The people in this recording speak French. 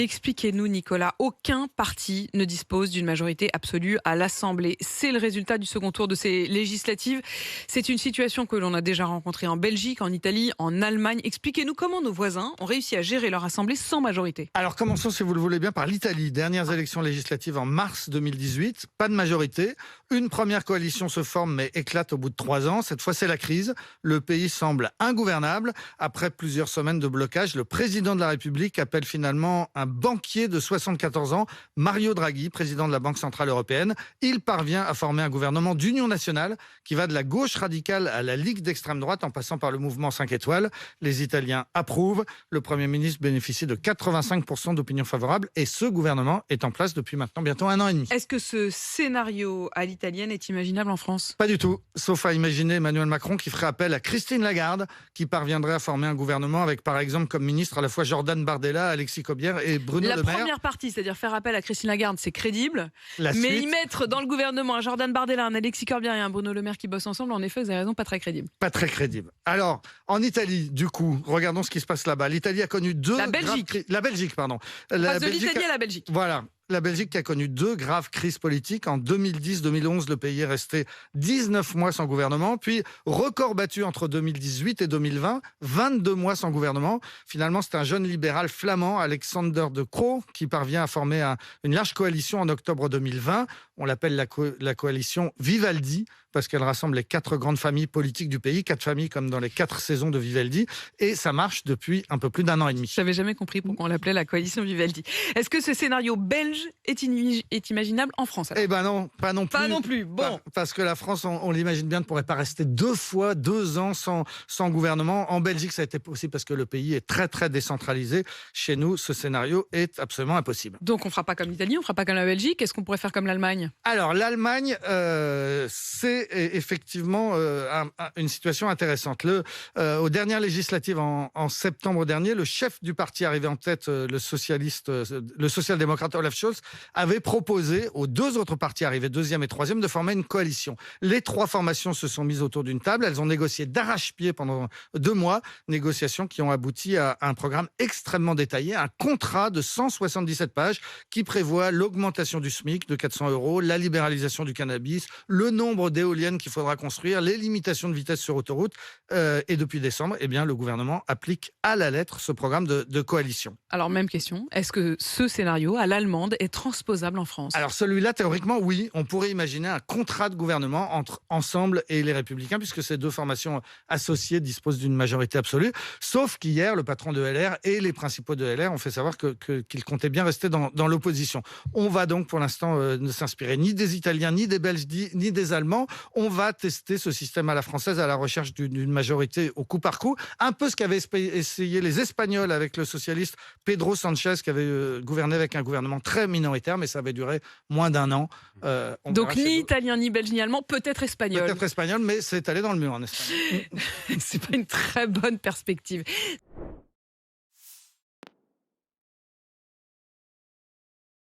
Expliquez-nous, Nicolas, aucun parti ne dispose d'une majorité absolue à l'Assemblée. C'est le résultat du second tour de ces législatives. C'est une situation que l'on a déjà rencontrée en Belgique, en Italie, en Allemagne. Expliquez-nous comment nos voisins ont réussi à gérer leur Assemblée sans majorité. Alors commençons, si vous le voulez bien, par l'Italie. Dernières élections législatives en mars 2018, pas de majorité. Une première coalition se forme mais éclate au bout de 3 ans. Cette fois, c'est la crise. Le pays semble ingouvernable. Après plusieurs semaines de blocage, le président de la République appelle finalement un banquier de 74 ans, Mario Draghi, président de la Banque Centrale Européenne. Il parvient à former un gouvernement d'union nationale qui va de la gauche radicale à la Ligue d'extrême droite en passant par le mouvement 5 étoiles. Les Italiens approuvent. Le Premier ministre bénéficie de 85% d'opinion favorable et ce gouvernement est en place depuis maintenant bientôt 1 an et demi. Est-ce que ce scénario à l'italienne est imaginable en France ? Pas du tout, sauf à imaginer Emmanuel Macron qui ferait appel à Christine Lagarde, qui parviendrait à former un gouvernement avec par exemple comme ministre à la fois Jordan Bardella, Alexis Corbière et Bruno Le Maire. La première partie, c'est-à-dire faire appel à Christine Lagarde, c'est crédible. La Mais suite, y mettre dans le gouvernement un Jordan Bardella, un Alexis Corbière et un Bruno Le Maire qui bossent ensemble, en effet, vous avez raison, pas très crédible. pas très crédible. Alors, en Italie, du coup, regardons ce qui se passe là-bas. L'Italie a connu deux... La Belgique. La Belgique, pardon. On La passe de Belgique l'Italie à la Belgique. Voilà. La Belgique qui a connu 2 graves crises politiques. En 2010-2011, le pays est resté 19 mois sans gouvernement. Puis, record battu entre 2018 et 2020, 22 mois sans gouvernement. Finalement, c'est un jeune libéral flamand, Alexander De Croo, qui parvient à former une large coalition en octobre 2020. On l'appelle la coalition Vivaldi, parce qu'elle rassemble les 4 grandes familles politiques du pays, 4 familles comme dans les 4 saisons de Vivaldi. Et ça marche depuis un peu plus d'1 an et demi. Je n'avais jamais compris pourquoi on l'appelait la coalition Vivaldi. Est-ce que ce scénario belge est imaginable en France alors ? Eh ben non, pas non plus. Pas non plus, bon. Parce que la France, on l'imagine bien, ne pourrait pas rester 2 ans sans gouvernement. En Belgique, ça a été possible parce que le pays est très, très décentralisé. Chez nous, ce scénario est absolument impossible. Donc on ne fera pas comme l'Italie, on ne fera pas comme la Belgique. Est-ce qu'on pourrait faire comme l'Allemagne ? Alors, l'Allemagne, c'est effectivement une situation intéressante. Aux dernières législatives en septembre dernier, le chef du parti arrivé en tête, le social-démocrate Olaf Scholz, avait proposé aux 2 autres partis arrivés 2e et 3e de former une coalition. Les 3 formations se sont mises autour d'une table. Elles ont négocié d'arrache-pied pendant 2 mois, négociations qui ont abouti à un programme extrêmement détaillé, un contrat de 177 pages qui prévoit l'augmentation du SMIC de 400 €, la libéralisation du cannabis, le nombre d'éoliennes qu'il faudra construire, les limitations de vitesse sur autoroute. Et depuis décembre, eh bien, le gouvernement applique à la lettre ce programme de coalition. Alors même question, est-ce que ce scénario à l'allemande est transposable en France ? Alors celui-là, théoriquement, oui. On pourrait imaginer un contrat de gouvernement entre Ensemble et les Républicains, puisque ces 2 formations associées disposent d'une majorité absolue. Sauf qu'hier, le patron de LR et les principaux de LR ont fait savoir qu'ils comptaient bien rester dans l'opposition. On va donc pour l'instant ne s'inspirer ni des Italiens, ni des Belges, ni des Allemands. On va tester ce système à la française à la recherche d'une majorité au coup par coup. Un peu ce qu'avaient essayé les Espagnols avec le socialiste Pedro Sanchez, qui avait gouverné avec un gouvernement très minoritaire, mais ça avait duré moins d'1 an. Donc ni italien, ni belge, ni allemand, peut-être espagnol. Peut-être espagnol, mais c'est allé dans le mur en Espagne. C'est pas une très bonne perspective.